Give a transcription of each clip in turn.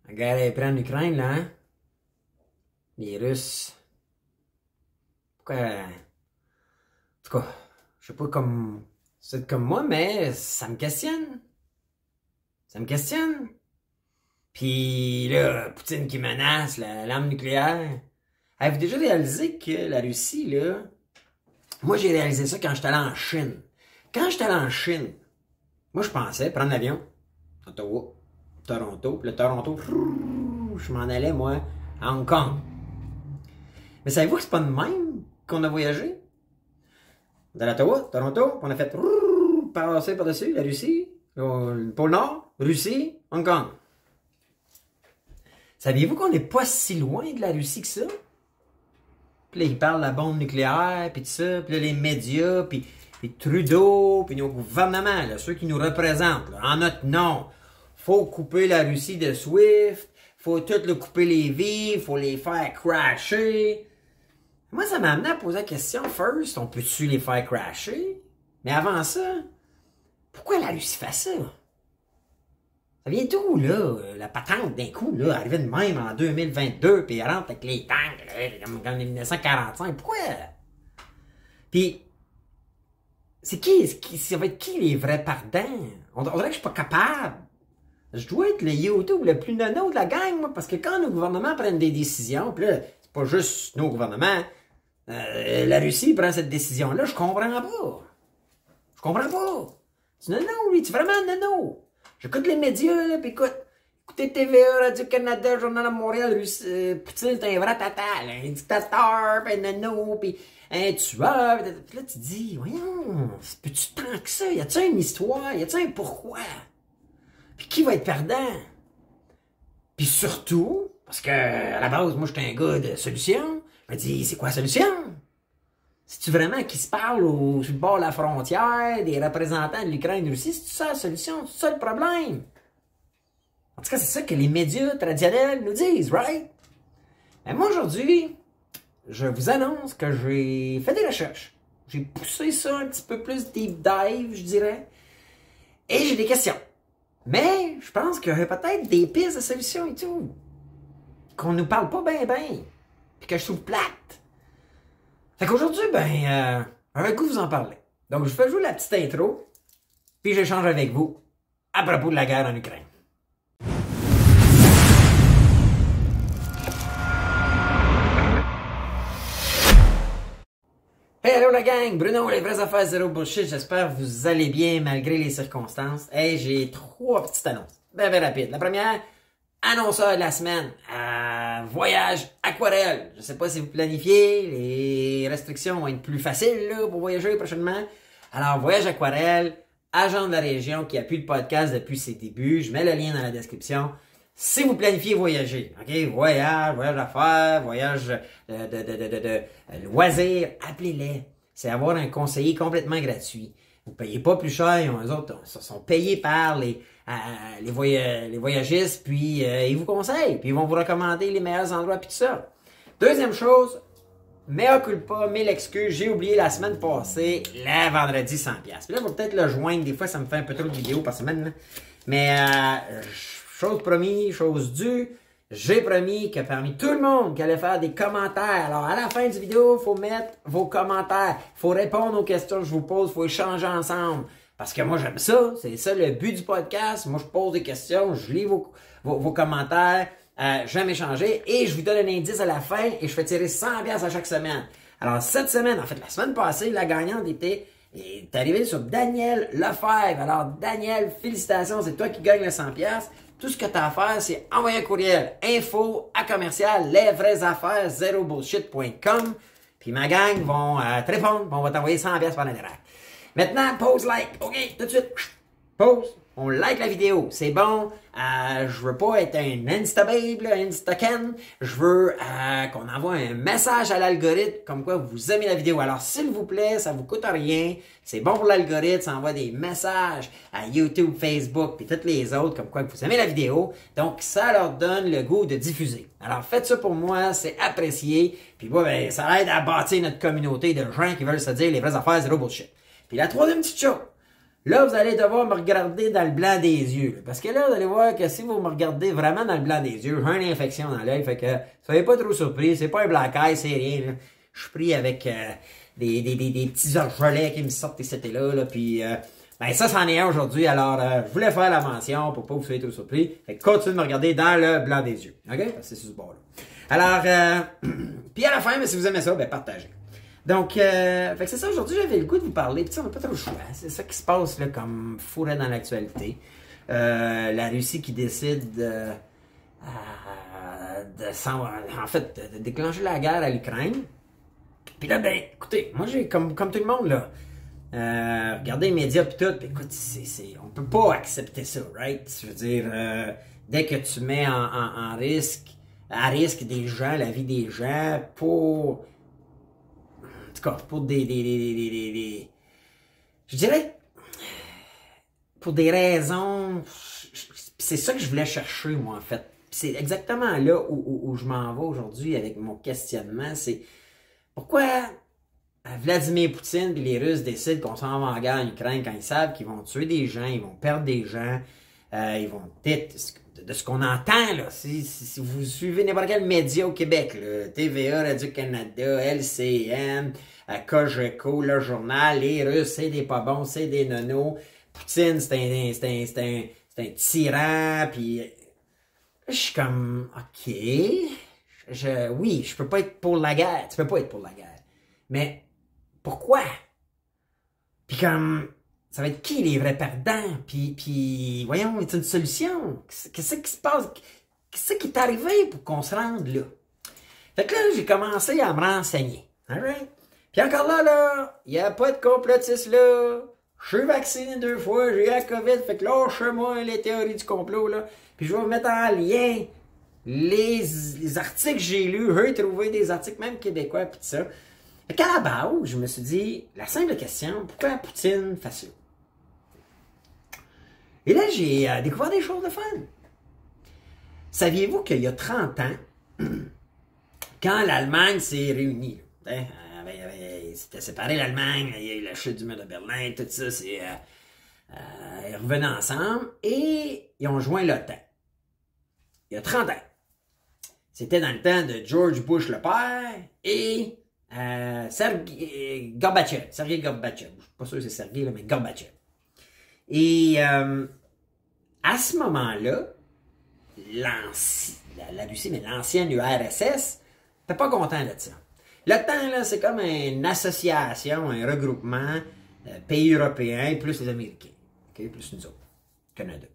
La guerre est prête en Ukraine, là, hein? Les Russes. Pourquoi? En tout cas, je sais pas comme. C'est comme moi, mais ça me questionne. Ça me questionne. Puis là, Poutine qui menace l'arme nucléaire. Avez-vous déjà réalisé que la Russie, là. Moi, j'ai réalisé ça quand j'étais allé en Chine. Quand j'étais allé en Chine, moi, je pensais prendre l'avion. Ottawa, Toronto. Puis le Toronto, je m'en allais, moi, à Hong Kong. Mais savez-vous que c'est pas de même qu'on a voyagé? On est à Ottawa, Toronto, puis on a fait passer par-dessus la Russie, le pôle Nord, Russie, Hong Kong. Saviez-vous qu'on n'est pas si loin de la Russie que ça? Puis là, ils parlent de la bombe nucléaire, puis tout ça, puis là, les médias, puis Trudeau, puis nos gouvernements, là, ceux qui nous représentent, là, en notre nom. Faut couper la Russie de SWIFT, faut tout le couper les vies, faut les faire crasher. Moi, ça m'a amené à poser la question, first, on peut-tu les faire crasher? Mais avant ça, pourquoi la Russie fait ça? Ça vient d'où, là? La patente, d'un coup, là, arrivée de même en 2022, puis elle rentre avec les tanks, là, comme en 1945. Pourquoi? Puis, c'est qui? Ça va être qui les vrais pardons? On dirait que je suis pas capable. Je dois être le YouTube le plus nono de la gang, moi, parce que quand nos gouvernements prennent des décisions, puis là, c'est pas juste nos gouvernements, la Russie prend cette décision-là, je comprends pas. Je comprends pas. C'est nono, lui, c'est vraiment nono. J'écoute les médias, là, pis écoutez TVA, Radio-Canada, Journal de Montréal, Poutine, c'est un vrai tata, là, un dictateur, pis un nono, pis un tueur, pis là, tu te dis, voyons, peux-tu tant que ça? Y a-t-il une histoire? Y a-t-il un pourquoi? Puis qui va être perdant? Puis surtout, parce que à la base, moi, j'étais un gars de solution, je me dis, c'est quoi la solution? C'est-tu vraiment qui se parle sur le bord de la frontière, des représentants de l'Ukraine et de Russie? C'est-tu ça la solution? C'est ça le problème? En tout cas, c'est ça que les médias traditionnels nous disent, right? Mais moi, aujourd'hui, je vous annonce que j'ai fait des recherches. J'ai poussé ça un petit peu plus deep dive, je dirais. Et j'ai des questions. Mais je pense qu'il y aurait peut-être des pistes de solutions et tout. Qu'on nous parle pas bien, puis que je trouve plate. Fait qu'aujourd'hui, un coup vous en parlez. Donc, je fais jouer la petite intro, puis j'échange avec vous à propos de la guerre en Ukraine. Hey, allô la gang! Bruno, les vraies affaires zéro bullshit. J'espère que vous allez bien malgré les circonstances. Hey, j'ai 3 petites annonces. Ben rapide. La première, annonceur de la semaine. Voyage aquarelle. Je sais pas si vous planifiez. Les restrictions vont être plus faciles là, pour voyager prochainement. Alors, voyage aquarelle, agent de la région qui appuie le podcast depuis ses débuts. Je mets le lien dans la description. Si vous planifiez voyager, ok, voyage d'affaires, voyage de loisirs, appelez-les. C'est avoir un conseiller complètement gratuit. Vous payez pas plus cher, eux autres sont payés par les voyagistes, puis ils vous conseillent, puis ils vont vous recommander les meilleurs endroits, puis tout ça. Deuxième chose, mea culpa, 1000 excuses, j'ai oublié la semaine passée, le vendredi 100$. Puis là, je vais peut-être le joindre, des fois ça me fait un peu trop de vidéos par semaine, là. Mais chose promis, chose due, j'ai promis que parmi tout le monde qui allait faire des commentaires, alors à la fin du vidéo, il faut mettre vos commentaires, il faut répondre aux questions que je vous pose, il faut échanger ensemble. Parce que moi j'aime ça, c'est ça le but du podcast. Moi je pose des questions, je lis vos commentaires, j'aime échanger et je vous donne un indice à la fin et je fais tirer 100$ à chaque semaine. Alors cette semaine, en fait la semaine passée, la gagnante est arrivée sur Daniel Lefebvre. Alors Daniel, félicitations, c'est toi qui gagnes le 100$. Tout ce que tu as à faire, c'est envoyer un courriel info@lesvraiesaffaires zerobullshit.com. Puis ma gang vont te répondre, on va t'envoyer 100$ par l'interact. Maintenant, pause like. OK, tout de suite. Pause. On like la vidéo. C'est bon. Je veux pas être un Instababe, un Instacan. Je veux qu'on envoie un message à l'algorithme comme quoi vous aimez la vidéo. Alors, s'il vous plaît, ça vous coûte rien. C'est bon pour l'algorithme. Ça envoie des messages à YouTube, Facebook et toutes les autres comme quoi vous aimez la vidéo. Donc, ça leur donne le goût de diffuser. Alors, faites ça pour moi. C'est apprécié. Puis, ben, ça aide à bâtir notre communauté de gens qui veulent se dire les vraies affaires zéro bullshit. Puis, la troisième petite chose. Là, vous allez devoir me regarder dans le blanc des yeux. Là, parce que là, vous allez voir que si vous me regardez vraiment dans le blanc des yeux, j'ai une infection dans l'œil. Fait que soyez pas trop surpris. C'est pas un black eye, c'est rien. Là. Je suis pris avec des petits orgelets qui me sortent ici et là. Puis, ben ça, c'en est un aujourd'hui. Alors, je voulais faire la mention pour pas vous soyez trop surpris. Fait que continuez de me regarder dans le blanc des yeux. OK? Parce que c'est sur ce bord-là. Alors, puis à la fin, mais si vous aimez ça, ben partagez. Donc, fait que c'est ça, aujourd'hui, j'avais le goût de vous parler. Puis, on n'a pas trop le choix. C'est ça qui se passe, là, comme fourré dans l'actualité. La Russie qui décide de déclencher la guerre à l'Ukraine. Puis là, ben, écoutez, moi, j'ai, comme tout le monde, là, regardez les médias pis tout, pis écoute, on peut pas accepter ça, right? Je veux dire, dès que tu mets à risque des gens, la vie des gens, pour... En tout cas, pour je dirais, pour des raisons, c'est ça que je voulais chercher, moi, en fait. C'est exactement là où je m'en vais aujourd'hui avec mon questionnement, c'est pourquoi Vladimir Poutine et les Russes décident qu'on s'en va en guerre en Ukraine quand ils savent qu'ils vont tuer des gens, ils vont perdre des gens, ils vont peut-être, de ce qu'on entend, là, si vous suivez n'importe quel média au Québec, là, TVA, Radio-Canada, LCN, Cogeco, Le Journal, les Russes, c'est des pas bons, c'est des nonos, Poutine, c'est un tyran, puis je suis comme, OK, oui, je peux pas être pour la guerre, tu peux pas être pour la guerre, mais pourquoi? Puis comme, ça va être qui les vrais perdants? Puis voyons, c'est une solution. Qu'est-ce qui se passe? Qu'est-ce qui est arrivé pour qu'on se rende là? Fait que là, j'ai commencé à me renseigner. Alright? Puis encore là, il n'y a pas de complotiste là. Je suis vacciné 2 fois, j'ai eu la COVID, fait que là, lâchez-moi les théories du complot là. Puis je vais vous mettre en lien les articles que j'ai lus. J'ai trouvé des articles même québécois pis tout ça. Fait qu'à la base, je me suis dit, la simple question, pourquoi Poutine fait ça? Et là, j'ai découvert des choses de fun. Saviez-vous qu'il y a 30 ans, quand l'Allemagne s'est réunie, c'était séparé l'Allemagne, il y a eu la chute du mur de Berlin, tout ça, ils revenaient ensemble et ils ont joint l'OTAN. Il y a 30 ans. C'était dans le temps de George Bush le père et Sergei Gorbatchev. Je ne suis pas sûr que c'est Sergei, mais Gorbatchev. Et à ce moment-là, la Russie, mais l'ancienne URSS, n'était pas content de ça. L'OTAN, là, c'est comme une association, un regroupement, pays européens plus les Américains. Okay? Plus nous autres, Canada.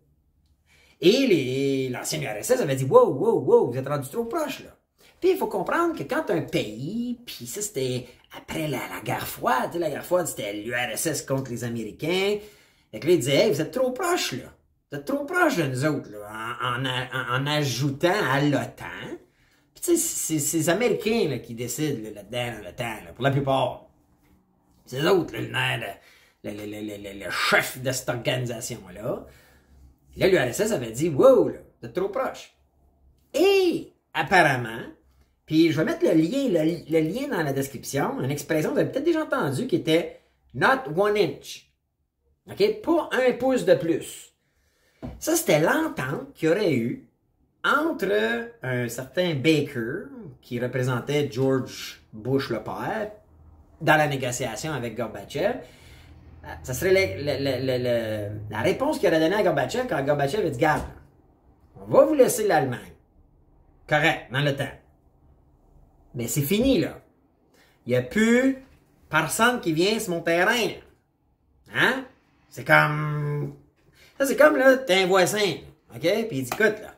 Et l'ancienne URSS avait dit, wow, vous êtes rendus trop proches, là. Puis il faut comprendre que quand un pays, puis ça c'était après la guerre froide, la guerre froide c'était l'URSS contre les Américains, et que là ils disaient, hey, vous êtes trop proches là, vous êtes trop proches de nous autres là, en ajoutant à l'OTAN. Puis tu sais, c'est les Américains là, qui décident là-dedans, dans l'OTAN, là, pour la plupart. C'est eux autres, là, le chef de cette organisation-là. Là, l'URSS avait dit, wow, là, vous êtes trop proches. Et apparemment, puis je vais mettre le lien dans la description, une expression que vous avez peut-être déjà entendue qui était not 1 inch. OK? Pas 1 pouce de plus. Ça, c'était l'entente qu'il y aurait eu entre un certain Baker, qui représentait George Bush le père, dans la négociation avec Gorbatchev. Ça serait la réponse qu'il aurait donnée à Gorbatchev quand Gorbatchev a dit, garde, on va vous laisser l'Allemagne. Correct, dans le temps. Mais c'est fini, là. Il n'y a plus personne qui vient sur mon terrain. Hein? C'est comme... Ça, c'est comme, là, t'es un voisin. OK? Puis il dit, écoute, là,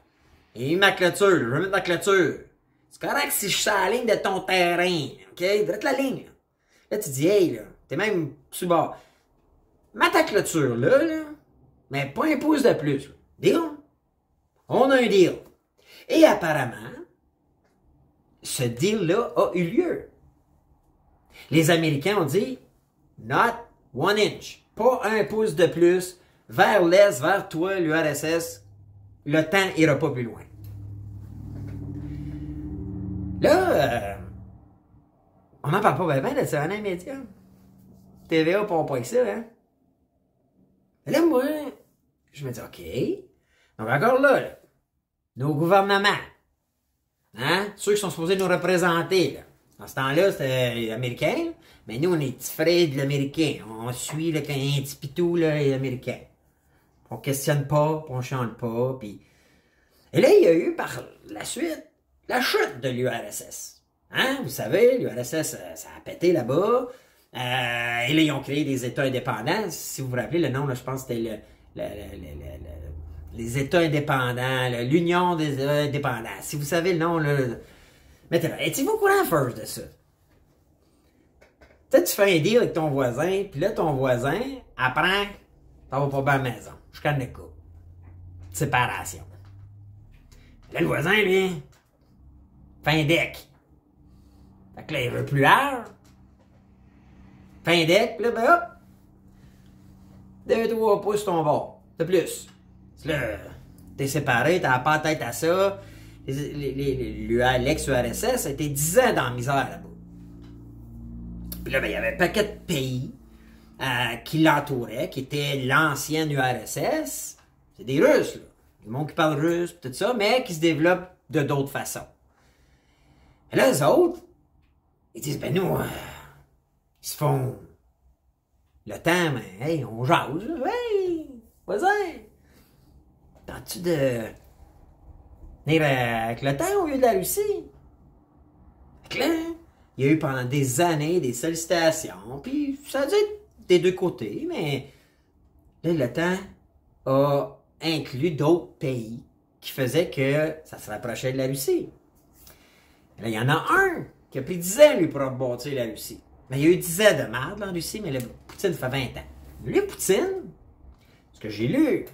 il met ma clôture, je vais mettre ma clôture. C'est correct si je suis à la ligne de ton terrain. OK? Direct la ligne. Là, tu dis, hey, là, t'es même sur bas. Mets ta clôture, là, mais pas un pouce de plus. Deal? On a un deal. Et apparemment, ce deal-là a eu lieu. Les Américains ont dit, not 1 inch, pas 1 pouce de plus, vers l'Est, vers toi, l'URSS, le temps n'ira pas plus loin. Là, on n'en parle pas bien de ça dans les médias. TVA, pas avec ça, hein? Et là, moi, je me dis, OK. Donc, encore là, nos gouvernements, hein, ceux qui sont supposés nous représenter, là. Dans ce temps-là, c'était américain, mais nous, on est petits frères de l'américain. On suit là, quand il y a un petit pitou, là, les américains. On questionne pas, on chante pas, puis... Et là, il y a eu, par la suite, la chute de l'URSS. Hein, vous savez, l'URSS, ça a pété là-bas. Et là, ils ont créé des États indépendants. Si vous vous rappelez, le nom, là, je pense que c'était les États indépendants, l'Union des États indépendants. Si vous savez le nom, là, mettez-le. Étiez-vous au courant, first, de ça? Peut-être tu fais un deal avec ton voisin, puis là, ton voisin apprend, t'en vas pas bien à la maison. Je connais le cas. Séparation. Là, le voisin, lui, fait un deck. Fait que là, il veut plus large. Fait un deck, là, ben hop. 2-3 pouces ton bord. De plus. Là, t'es séparé, t'as pas la tête à ça. L'ex-URSS a été 10 ans dans la misère là-bas. Puis là, ben, il y avait un paquet de pays qui l'entouraient, qui étaient l'ancienne URSS. C'est des Russes, là. Du monde qui parle russe, tout ça, mais qui se développent de d'autres façons. Et là, les autres, ils disent, ben nous, ils se font le temps, mais hey, on jase, hey, voisin, tends-tu de venir avec le temps au lieu de la Russie? Fait que là, il y a eu pendant des années des sollicitations, puis ça a dû être des deux côtés, mais là, le temps a inclus d'autres pays qui faisaient que ça se rapprochait de la Russie. Et là, il y en a un qui a pris 10 ans, lui, pour rebâtir la Russie. Mais il y a eu 10 ans de merde en Russie, mais le Poutine fait 20 ans. Lui, Poutine, ce que j'ai lu,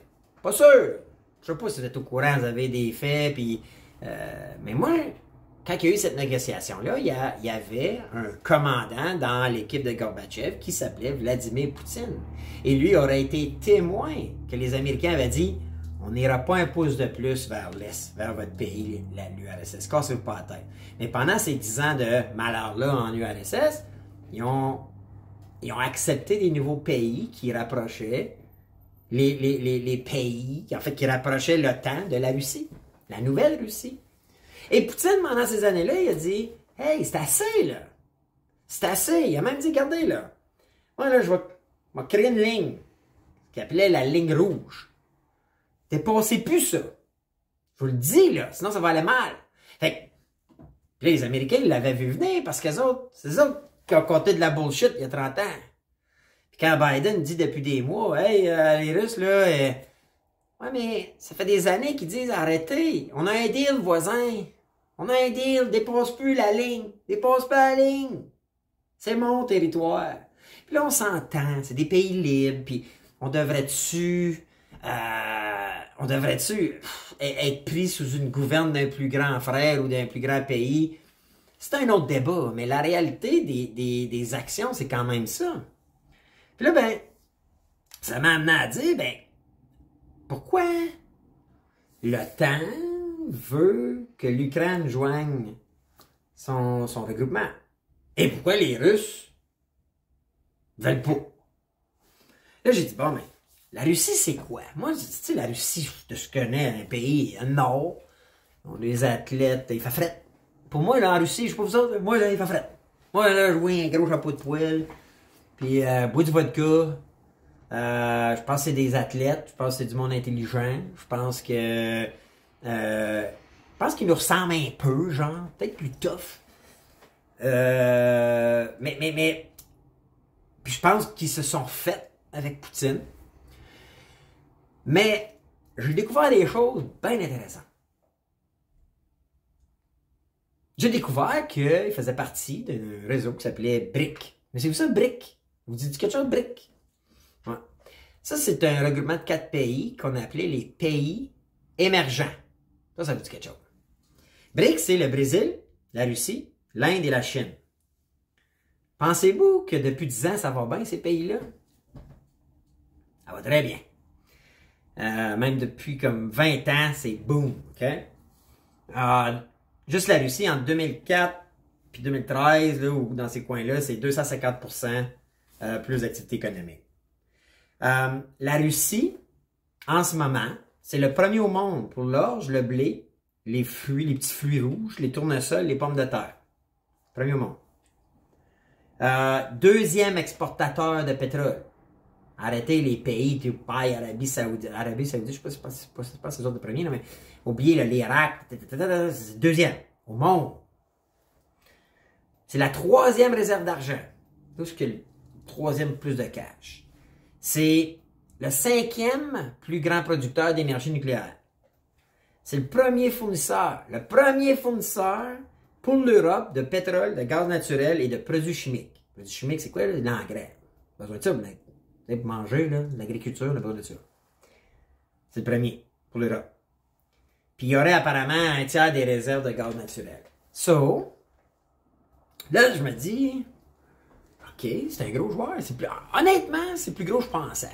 pas sûr. Je sais pas si vous êtes au courant, vous avez des faits, puis... mais moi, quand il y a eu cette négociation-là, il y avait un commandant dans l'équipe de Gorbatchev qui s'appelait Vladimir Poutine. Et lui aurait été témoin que les Américains avaient dit « On n'ira pas un pouce de plus vers l'Est, vers votre pays, l'URSS. Cassez-vous pas la tête. » Mais pendant ces 10 ans de malheur-là en URSS, ils ont accepté des nouveaux pays qui rapprochaient les pays, en fait, qui rapprochaient l'OTAN de la Russie, la nouvelle Russie. Et Poutine, pendant ces années-là, il a dit « Hey, c'est assez, là. C'est assez. » Il a même dit « Regardez, là. Moi, là, je vais créer une ligne qu'il appelait la ligne rouge. Dépassez plus ça. Je vous le dis, là. Sinon, ça va aller mal. » Fait que, puis là, les Américains, ils l'avaient vu venir parce que c'est eux autres qui ont compté de la bullshit il y a 30 ans. Puis quand Biden dit depuis des mois « Hey, les Russes, là... ouais, mais ça fait des années qu'ils disent « Arrêtez. On a un deal, voisin. » On a un deal, dépasse plus la ligne. Dépasse pas la ligne. C'est mon territoire. Puis là, on s'entend. C'est des pays libres. Puis on devrait-tu être pris sous une gouverne d'un plus grand frère ou d'un plus grand pays? C'est un autre débat. Mais la réalité des actions, c'est quand même ça. Puis là, ben, ça m'a amené à dire, ben, pourquoi l'OTAN veut que l'Ukraine joigne son regroupement? Et pourquoi les Russes veulent pas? Là, j'ai dit, bon, mais la Russie, c'est quoi? Moi, tu sais, la Russie, de ce que je connais, un pays nord, on a des athlètes, il fait fret. Pour moi, là, en Russie, je sais pas vous autres, moi, là, il fait fret. Moi, là, je vois un gros chapeau de poêle, puis bois du vodka. Je pense que c'est des athlètes, je pense que c'est du monde intelligent, je pense que... je pense qu'ils nous ressemblent un peu, genre, peut-être plus tough. Mais puis je pense qu'ils se sont faits avec Poutine. Mais j'ai découvert des choses bien intéressantes. J'ai découvert qu'il faisait partie d'un réseau qui s'appelait BRIC. Mais c'est vous ça, BRIC? Vous dites quelque chose, BRIC? Ouais. Ça, c'est un regroupement de 4 pays qu'on appelait les pays émergents. Ça vous dit quelque chose. BRIC, c'est le Brésil, la Russie, l'Inde et la Chine. Pensez-vous que depuis 10 ans, ça va bien, ces pays-là? Ça va très bien. Même depuis comme 20 ans, c'est boom. Okay? Juste la Russie, en 2004 puis 2013, là, ou dans ces coins-là, c'est 250% plus d'activité économique. La Russie, en ce moment, c'est le premier au monde pour l'orge, le blé, les fruits, les petits fruits rouges, les tournesols, les pommes de terre. Premier au monde. Deuxième exportateur de pétrole. Arrêtez les pays, Dubaï, Arabie Saoudite, je ne sais pas ces autres de premiers, mais oubliez l'Irak, c'est deuxième au monde. C'est la troisième réserve d'argent. Tout ce que le troisième plus de cash. C'est le cinquième plus grand producteur d'énergie nucléaire. C'est le premier fournisseur pour l'Europe de pétrole, de gaz naturel et de produits chimiques. Produits chimiques, c'est quoi? L'engrais. Besoin de ça pour manger, l'agriculture, on a besoin de ça. C'est le premier pour l'Europe. Puis il y aurait apparemment un tiers des réserves de gaz naturel. So, là, je me dis, OK, c'est un gros joueur. Honnêtement, c'est plus gros que je pensais.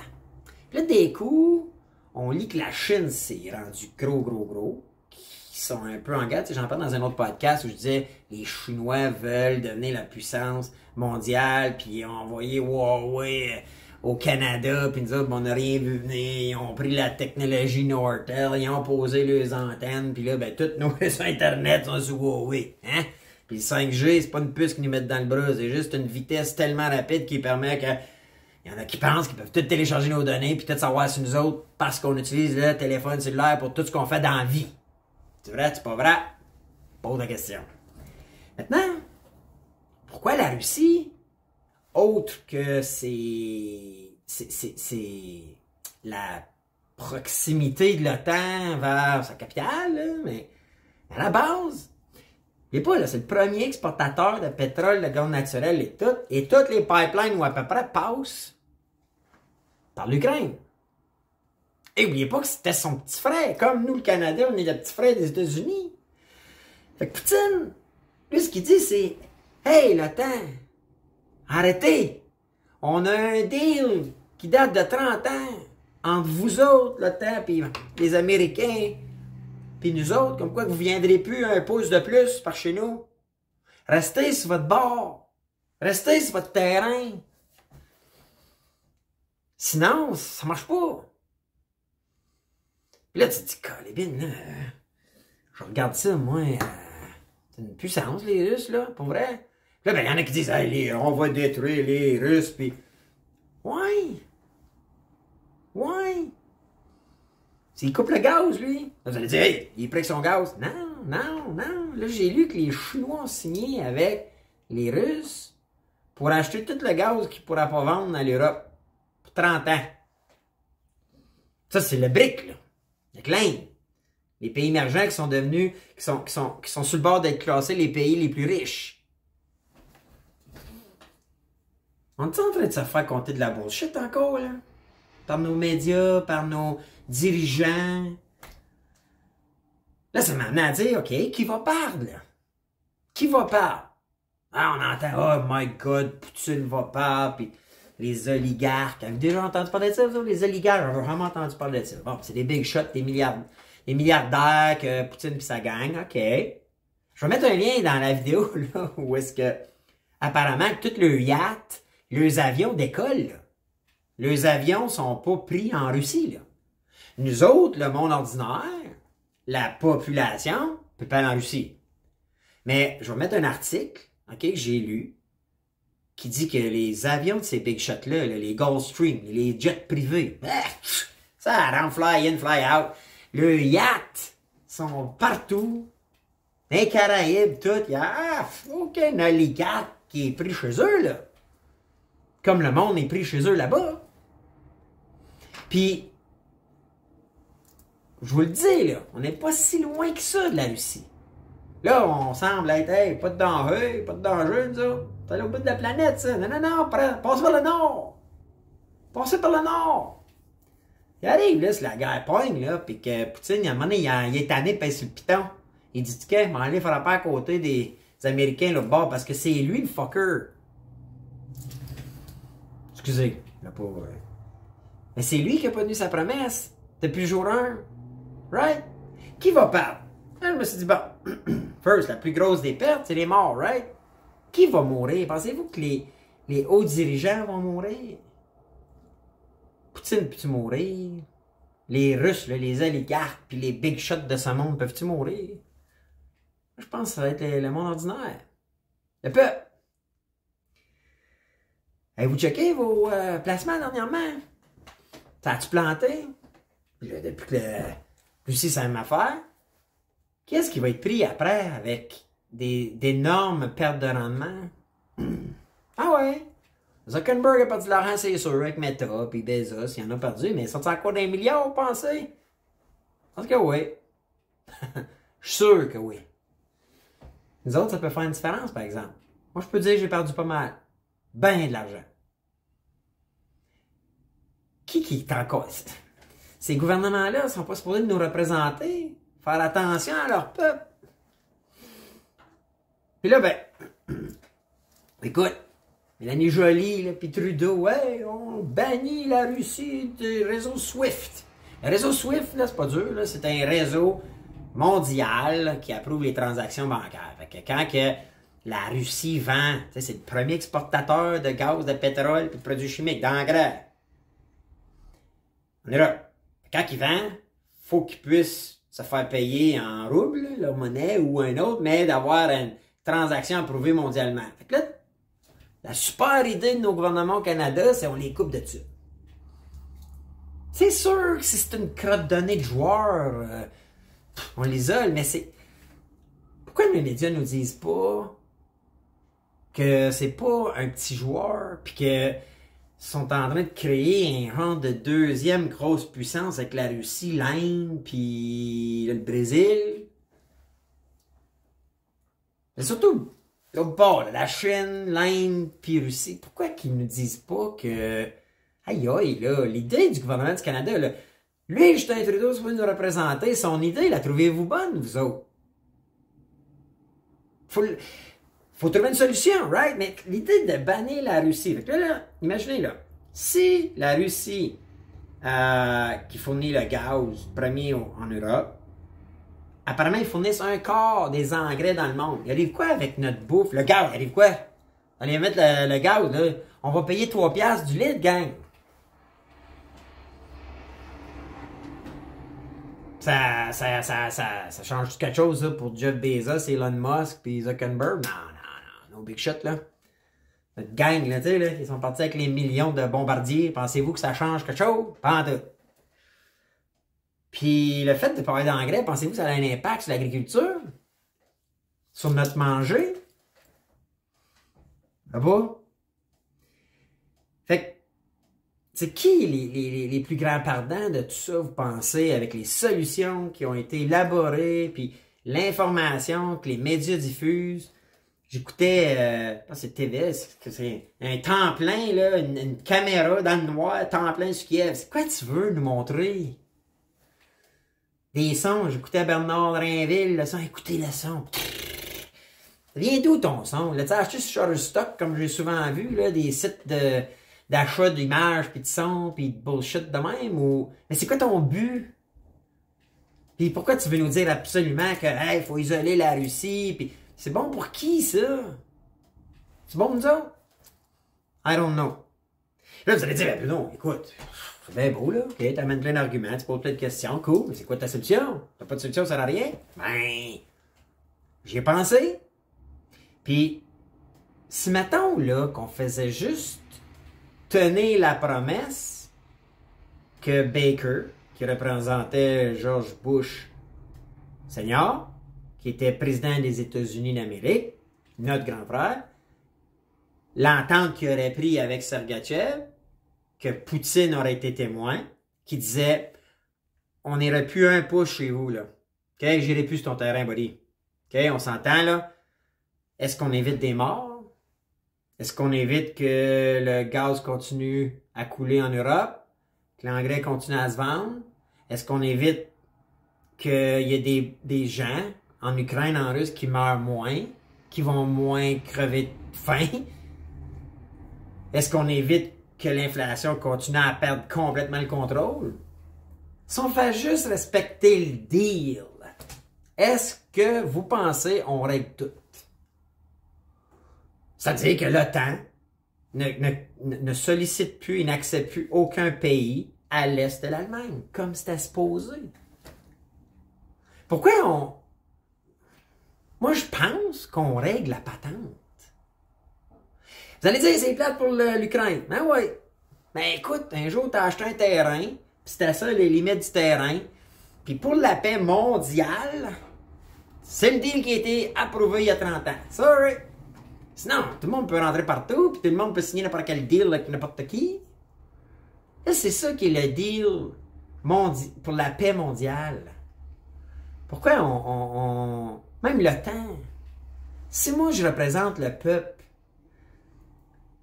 Puis là, des coups, on lit que la Chine s'est rendue gros. Qui sont un peu en garde. J'en parle dans un autre podcast où je disais, les Chinois veulent devenir la puissance mondiale, puis ils ont envoyé Huawei au Canada, puis nous autres, on n'a rien vu venir. Ils ont pris la technologie Nortel, ils ont posé leurs antennes, puis là, toutes nos réseaux Internet sont sur Huawei. Hein? Puis le 5G, c'est pas une puce qu'ils nous mettent dans le bras, c'est juste une vitesse tellement rapide qui permet que il y en a qui pensent qu'ils peuvent tout télécharger nos données, puis tout savoir sur nous autres, parce qu'on utilise le téléphone cellulaire pour tout ce qu'on fait dans la vie. C'est vrai, c'est pas vrai? Pose la question. Maintenant, pourquoi la Russie, autre que c'est la proximité de l'OTAN vers sa capitale, là, mais à la base, n'oubliez pas, là, c'est le premier exportateur de pétrole, de gaz naturel et toutes les pipelines où à peu près passent par l'Ukraine. Et n'oubliez pas que c'était son petit frère. Comme nous, le Canada, on est le petit frère des États-Unis. Fait que Poutine, lui, ce qu'il dit, c'est « Hey, l'OTAN, arrêtez! On a un deal qui date de 30 ans entre vous autres, l'OTAN, puis les Américains, puis nous autres, comme quoi que vous ne viendrez plus un pouce de plus par chez nous. Restez sur votre bord. Restez sur votre terrain. Sinon, ça ne marche pas. » Puis là, tu te dis, Calébine, là, je regarde ça, moi, c'est une puissance, les Russes, là, pour vrai. Puis là, il y en a qui disent, hey, on va détruire les Russes, puis... Ouais. S'il coupe le gaz, lui, vous allez dire, hey, il est prêt avec son gaz. Non. Là, j'ai lu que les Chinois ont signé avec les Russes pour acheter tout le gaz qu'ils ne pourraient pas vendre à l'Europe pour 30 ans. Ça, c'est le BRIC, là. Avec l'Inde. Les pays émergents qui sont devenus, qui sont sur le bord d'être classés les pays les plus riches. On est en train de se faire compter de la bullshit encore, là? Par nos médias, par nos dirigeants. Là, ça m'a amené à dire, OK, qui va perdre, là? Qui va perdre? Ah, on entend, oh my God, Poutine va perdre, puis les oligarques. Avez-vous déjà entendu parler de ça, vous? Les oligarques, j'ai vraiment entendu parler de ça. Bon, c'est des big shots, des milliardaires que Poutine puis sa gang, OK. Je vais mettre un lien dans la vidéo, là, où est-ce que, apparemment, que tous leurs yachts, leurs avions décollent, là. Leurs avions sont pas pris en Russie, là. Nous autres, le monde ordinaire, la population, peut pas aller en Russie. Mais, je vais mettre un article, OK, que j'ai lu, qui dit que les avions de ces big shots-là, les Gulfstream, les jets privés, ça rend fly in, fly out. Les yachts sont partout. Les Caraïbes, tout. Il y a aucun oligarque qui est pris chez eux, là. Comme le monde est pris chez eux là-bas. Puis, je vous le dis, là, on n'est pas si loin que ça de la Russie. Là, on semble être, hey, pas de danger, nous autres. C'est allé au bout de la planète, ça. Non, passez par le nord. Passez par le nord. Il arrive, là, c'est la guerre pogne, là, puis que Poutine, à un moment donné, il est tanné de passer sur le piton. Il dit, OK, m'en aller frapper à côté des Américains, là, bas, parce que c'est lui, le fucker. Excusez, le pauvre. Mais c'est lui qui a pas tenu sa promesse depuis le jour 1. Right? Qui va perdre? Là, je me suis dit, bon, first, la plus grosse des pertes, c'est les morts, right? Qui va mourir? Pensez-vous que les hauts dirigeants vont mourir? Poutine, peux-tu mourir? Les Russes, là, les oligarques, puis les big shots de ce monde, peuvent-tu mourir? Je pense que ça va être le monde ordinaire. Le peuple. Avez-vous checké vos placements dernièrement? Ça a-tu planté? Depuis que la Russie, c'est la même affaire. Qu'est-ce qui va être pris après avec d'énormes pertes de rendement? Ah ouais? Zuckerberg a perdu de l'argent, c'est sûr, avec Meta, puis Bezos, il en a perdu, mais ça encore d'un milliard, vous pensez? Je pense que oui. Je suis sûr que oui. Nous autres, ça peut faire une différence, par exemple. Moi, je peux dire que j'ai perdu pas mal. Ben de l'argent. Qui est encore... Ces gouvernements-là ne sont pas supposés nous représenter, faire attention à leur peuple. Puis là, ben... Écoute, Mélanie Joly, puis Trudeau, ouais, on bannit la Russie du réseau SWIFT. Le réseau SWIFT, là, c'est pas dur, là, c'est un réseau mondial qui approuve les transactions bancaires. Fait que quand que la Russie vend, c'est le premier exportateur de gaz, de pétrole et de produits chimiques, d'engrais. En Europe. Quand il vend, il faut qu'il puisse se faire payer en roubles, leur monnaie ou un autre, mais d'avoir une transaction approuvée mondialement. Fait que là, la super idée de nos gouvernements au Canada, c'est on les coupe de dessus. C'est sûr que si c'est une crotte de données de joueurs, on l'isole, mais c'est... Pourquoi les médias nous disent pas que c'est pas un petit joueur, puis que sont en train de créer un rang de deuxième grosse puissance avec la Russie, l'Inde, puis le Brésil? Mais surtout, l'autre bord, la Chine, l'Inde, puis Russie. Pourquoi qu'ils nous disent pas que... Aïe aïe, là, l'idée du gouvernement du Canada, là, lui, Justin Trudeau, si vous nous représenter, son idée, la trouvez-vous bonne, vous autres? Faut trouver une solution, right? Mais l'idée de bannir la Russie, fait que là, imaginez, là, si la Russie, qui fournit le gaz premier en Europe, apparemment, ils fournissent un quart des engrais dans le monde. Il arrive quoi avec notre bouffe? Le gaz, il arrive quoi? On va mettre le gaz, là. On va payer 3 piastres du litre, gang. Ça change quelque chose là, pour Jeff Bezos, Elon Musk, puis Zuckerberg? Non, no big shot, là. Notre gang, là, tu sais, là, ils sont partis avec les millions de bombardiers. Pensez-vous que ça change quelque chose? Pas en tout. Puis le fait de parler d'engrais, pensez-vous que ça a un impact sur l'agriculture? Sur notre manger? Ah bon? Fait que, c'est qui les plus grands perdants de tout ça, vous pensez, avec les solutions qui ont été élaborées, puis l'information que les médias diffusent? J'écoutais, c'est TVS, c'est un temps plein, là, une caméra dans le noir, temps plein sur Kiev. C'est quoi tu veux nous montrer? Des sons, j'écoutais Bernard Drinville, le son, écoutez le son. Viens d'où ton son? Là, tu as acheté sur Shutterstock, comme j'ai souvent vu, là, des sites d'achat d'images, puis de sons, puis de bullshit de même, ou... Mais c'est quoi ton but? Puis pourquoi tu veux nous dire absolument que, hey, faut isoler la Russie, puis... C'est bon pour qui, ça? C'est bon pour nous autres? I don't know. Là, vous allez dire, ben non, écoute, c'est bien beau, là. OK, t'amènes plein d'arguments, tu poses plein de questions, cool. Mais c'est quoi ta solution? T'as pas de solution, ça sert à rien? Ben, j'y ai pensé. Puis, si mettons, là, qu'on faisait juste tenir la promesse que Baker, qui représentait George Bush Senior, qui était président des États-Unis d'Amérique, notre grand frère, l'entente qu'il aurait pris avec Sergachev, que Poutine aurait été témoin, qui disait « On n'irait plus un pouce chez vous, là. OK, j'irai plus sur ton terrain, buddy. OK, on s'entend, là. Est-ce qu'on évite des morts? Est-ce qu'on évite que le gaz continue à couler en Europe? Que l'engrais continue à se vendre? Est-ce qu'on évite qu'il y ait des gens en Ukraine, en Russie, qui meurent moins, qui vont moins crever de faim? Est-ce qu'on évite que l'inflation continue à perdre complètement le contrôle? Si on fait juste respecter le deal, est-ce que vous pensez on règle tout? C'est-à-dire que l'OTAN, ne sollicite plus et n'accepte plus aucun pays à l'est de l'Allemagne, comme c'était supposé. Pourquoi on... Moi, je pense qu'on règle la patente. Vous allez dire, c'est plate pour l'Ukraine. Ben oui. Ben écoute, un jour, tu as acheté un terrain, puis c'était ça les limites du terrain. Puis pour la paix mondiale, c'est le deal qui a été approuvé il y a 30 ans. Sorry. Sinon, tout le monde peut rentrer partout, puis tout le monde peut signer n'importe quel deal avec n'importe qui. Là, c'est ça qui est le deal pour la paix mondiale. Pourquoi même l'OTAN, si moi je représente le peuple,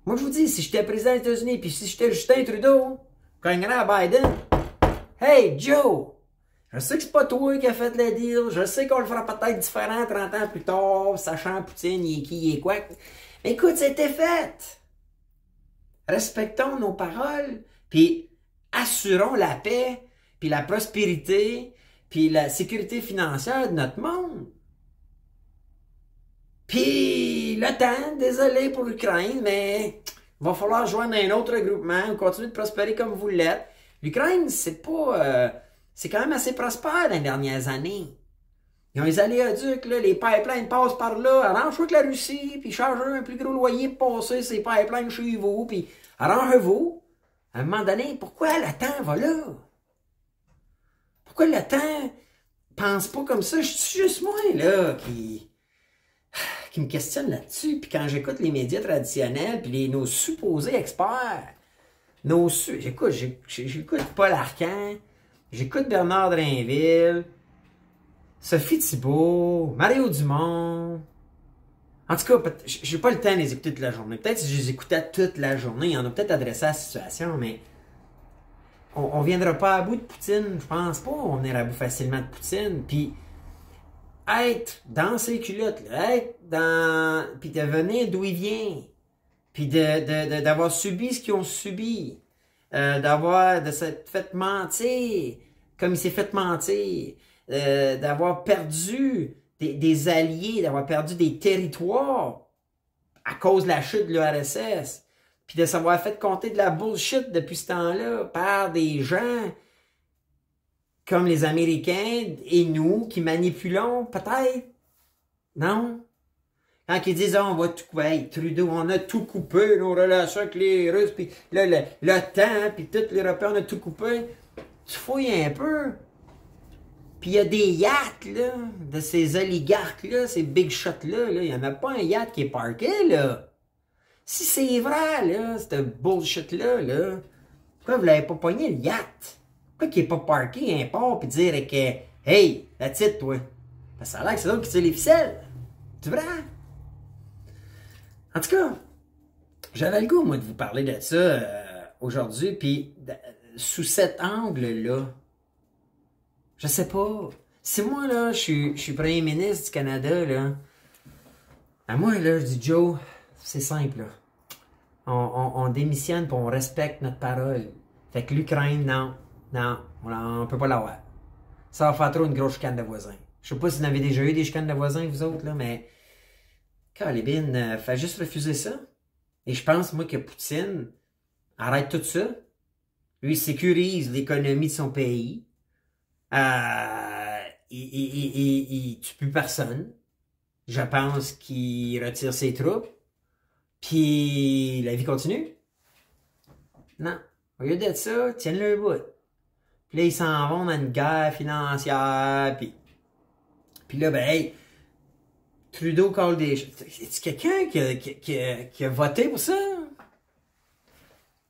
moi je vous dis, si j'étais président des États-Unis, puis si j'étais Justin Trudeau, quand il y a Biden, hey Joe, je sais que c'est pas toi qui as fait le deal, je sais qu'on le fera peut-être différent 30 ans plus tard, sachant Poutine, il est qui, il est quoi. Mais écoute, c'était fait. Respectons nos paroles, puis assurons la paix, puis la prospérité, puis la sécurité financière de notre monde. Puis l'OTAN, désolé pour l'Ukraine, mais il va falloir joindre un autre regroupement ou continuer de prospérer comme vous l'êtes. L'Ukraine, c'est pas... c'est quand même assez prospère dans les dernières années. Ils ont les aléoducs, là, les pipelines passent par là, arrange-vous avec la Russie, puis chargez un plus gros loyer pour passer ces pipelines chez vous, puis arrangez-vous. À un moment donné, pourquoi l'OTAN va là? Pourquoi l'OTAN pense pas comme ça? Je suis juste moi, là, qui me questionne là-dessus. Puis quand j'écoute les médias traditionnels, puis nos supposés experts, j'écoute Paul Arcand, j'écoute Bernard Drinville, Sophie Thibault, Mario Dumont. En tout cas, j'ai pas le temps de les écouter toute la journée. Peut-être si je les écoutais toute la journée, il y en a peut-être adressé à la situation, mais on viendra pas à bout de Poutine, je pense pas. On viendra à bout facilement de Poutine. Puis être dans ses culottes, là, puis de venir d'où il vient, puis d'avoir subi ce qu'ils ont subi, de s'être fait mentir, comme il s'est fait mentir, d'avoir perdu des alliés, d'avoir perdu des territoires à cause de la chute de l'URSS, puis de s'avoir fait compter de la bullshit depuis ce temps-là par des gens comme les Américains et nous qui manipulons, peut-être, non? Quand ils disent, on va tout couper, hey, Trudeau, on a tout coupé, nos relations avec les Russes, puis l'OTAN, puis tous les Européens, on a tout coupé. Tu fouilles un peu. Puis il y a des yachts, là, de ces oligarques-là, ces big shots-là, il n'y en a pas un yacht qui est parké, là. Si c'est vrai, là, cette bullshit-là, là, pourquoi vous l'avez pas pogné, le yacht? Pourquoi qu'il n'est pas parké un port pis dire que, hey, that's it, toi? Parce que ça a l'air que c'est l'autre qui tire les ficelles. C'est vrai? En tout cas, j'avais le goût, moi, de vous parler de ça aujourd'hui, puis sous cet angle-là, je sais pas. Si moi, là, je suis premier ministre du Canada, là, à moi, là, je dis, Joe, c'est simple, là. On démissionne puis on respecte notre parole. Fait que l'Ukraine, non. Non, on peut pas l'avoir. Ça va faire trop une grosse chicane de voisins. Je sais pas si vous en avez déjà eu des chicanes de voisins, vous autres, là, mais... Calébine, fait juste refuser ça. Et je pense, moi, que Poutine arrête tout ça. Lui, il sécurise l'économie de son pays. Il tue plus personne. Je pense qu'il retire ses troupes. Puis la vie continue. Non. Au lieu d'être ça, tiennent le bout. Puis là, ils s'en vont dans une guerre financière. Puis là, ben, hey, Trudeau colle des... Est-ce quelqu'un qui a voté pour ça?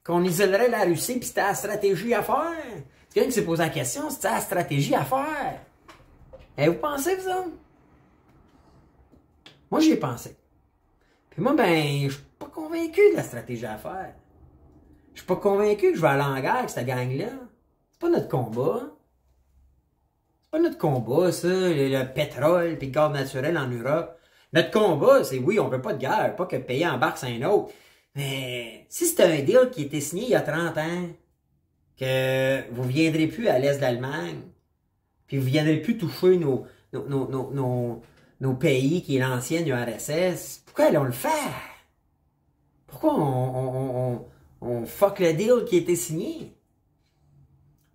Qu'on isolerait la Russie, puis c'était la stratégie à faire? C'est quelqu'un qui s'est posé la question, c'était la stratégie à faire? Et vous pensez, vous autres? Moi, j'y ai pensé. Puis moi, ben, je suis pas convaincu de la stratégie à faire. Je suis pas convaincu que je vais aller en guerre avec cette gang-là. C'est pas notre combat. C'est pas notre combat, ça, le pétrole puis le gaz naturel en Europe. Notre combat, c'est oui, on veut pas de guerre, pas que le pays embarque sur un autre. Mais si c'était un deal qui était signé il y a 30 ans, que vous viendrez plus à l'est de l'Allemagne, puis vous viendrez plus toucher nos pays qui est l'ancienne URSS, pourquoi allons le faire? Pourquoi on fuck le deal qui a été signé?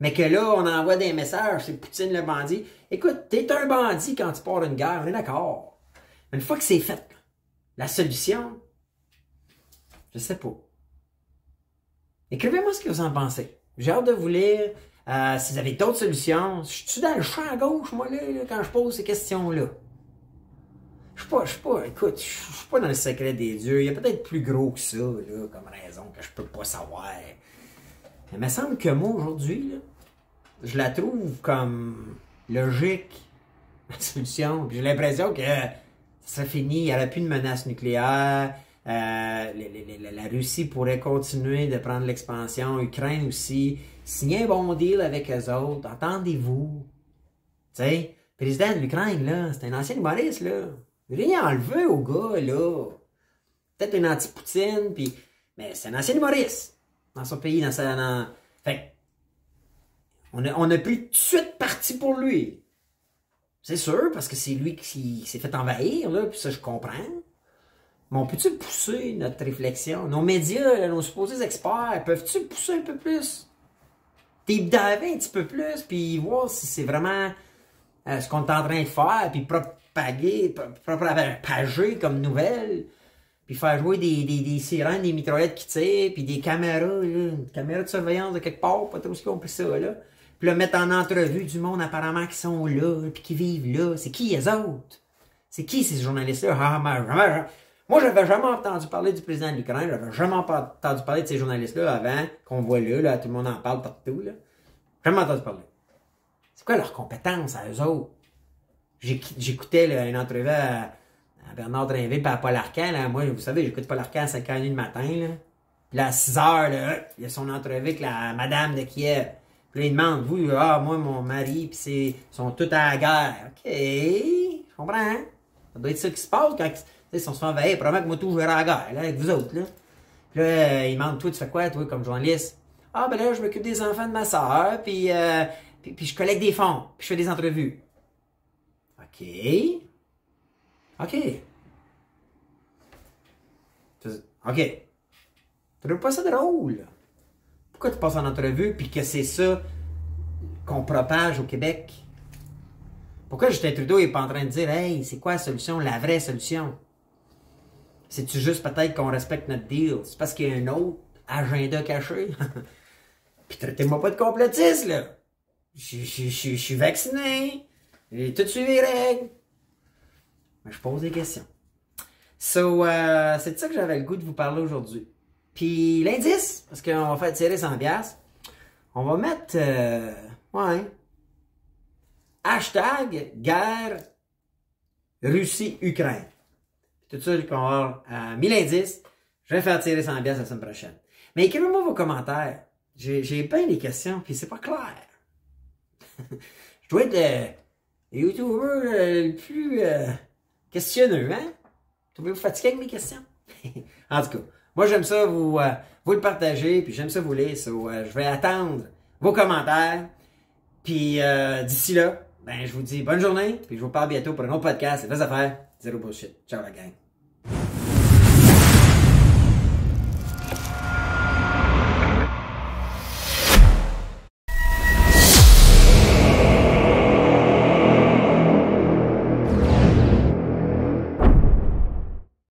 Mais que là, on envoie des messages, c'est Poutine le bandit. Écoute, t'es un bandit quand tu pars d'une guerre, on est d'accord. Mais une fois que c'est fait, la solution, je sais pas. Écrivez-moi ce que vous en pensez. J'ai hâte de vous lire. Si vous avez d'autres solutions, je suis dans le champ à gauche, moi, là, quand je pose ces questions-là. Je suis pas, écoute, je suis pas dans le secret des dieux. Il y a peut-être plus gros que ça, là, comme raison que je peux pas savoir. Mais il me semble que moi, aujourd'hui, là, je la trouve comme logique, la solution. J'ai l'impression que ça finit, il n'y aurait plus de menace nucléaire. La Russie pourrait continuer de prendre l'expansion. Ukraine aussi. Signer un bon deal avec eux autres. Entendez-vous. Tu sais, le président de l'Ukraine, là, c'est un ancien humoriste, là. Rien enlevé au gars, là. Peut-être un anti-Poutine, puis... Mais c'est un ancien humoriste. Dans son pays, dans sa... Fait on a pris tout de suite parti pour lui. C'est sûr, parce que c'est lui qui s'est fait envahir, là, puis ça, je comprends. Mais on peut-tu pousser notre réflexion? Nos médias, nos supposés experts, peuvent-tu pousser un peu plus? Deep diver un petit peu plus, puis voir si c'est vraiment ce qu'on est en train de faire, puis propager comme nouvelle, puis faire jouer des sirènes, des mitraillettes qui tirent, puis des caméras, là, une caméra de surveillance de quelque part, pas trop ce qu'on peut ça, là. Puis là, mettre en entrevue du monde apparemment qui sont là, puis qui vivent là. C'est qui les autres? C'est qui ces journalistes-là? Moi, j'avais jamais entendu parler du président de l'Ukraine, j'avais jamais entendu parler de ces journalistes-là avant qu'on voit là, tout le monde en parle partout, là. Jamais entendu parler. C'est quoi leur compétence à eux autres? J'écoutais une entrevue à Bernard Drinville et à Paul Arcand, là. Moi, vous savez, j'écoute Paul Arcand à 5h30 le matin, là. Puis là, à 6h, là, il y a son entrevue avec la madame de Kiev. Puis là, il demande, vous, moi, mon mari, puis sont tous à la guerre. OK, je comprends. Ça doit être ça qui se passe quand ils sont envahis. Probablement que moi, tout, je vais à la guerre, là, avec vous autres, là. Puis là, il demande, toi, tu fais quoi, toi, comme journaliste? Ah, ben là, je m'occupe des enfants de ma soeur, puis je collecte des fonds, puis je fais des entrevues. OK. OK. OK. Tu trouves pas ça drôle? Pourquoi tu passes en entrevue puis que c'est ça qu'on propage au Québec? Pourquoi Justin Trudeau n'est pas en train de dire « Hey, c'est quoi la solution, la vraie solution? » C'est-tu juste peut-être qu'on respecte notre deal? C'est parce qu'il y a un autre agenda caché? Puis traitez-moi pas de complotiste, là! Je suis vacciné, j'ai tout suivi les règles. Mais je pose des questions. So, c'est de ça que j'avais le goût de vous parler aujourd'hui. Puis l'indice, parce qu'on va faire tirer 100$, on va mettre, hashtag guerre Russie-Ukraine. Tout ça, qu'on va avoir 1000 indices, je vais faire tirer 100$ la semaine prochaine. Mais écrivez-moi vos commentaires. J'ai plein des questions, puis c'est pas clair. Je dois être le YouTuber le plus questionneux, hein? Trouvez-vous fatigué avec mes questions? En tout cas, moi j'aime ça vous le partager, puis j'aime ça vous lire. Je vais attendre vos commentaires. Puis d'ici là, ben je vous dis bonne journée, puis je vous parle bientôt pour un autre podcast. C'est Vraies Affaires, zéro bullshit. Ciao la gang.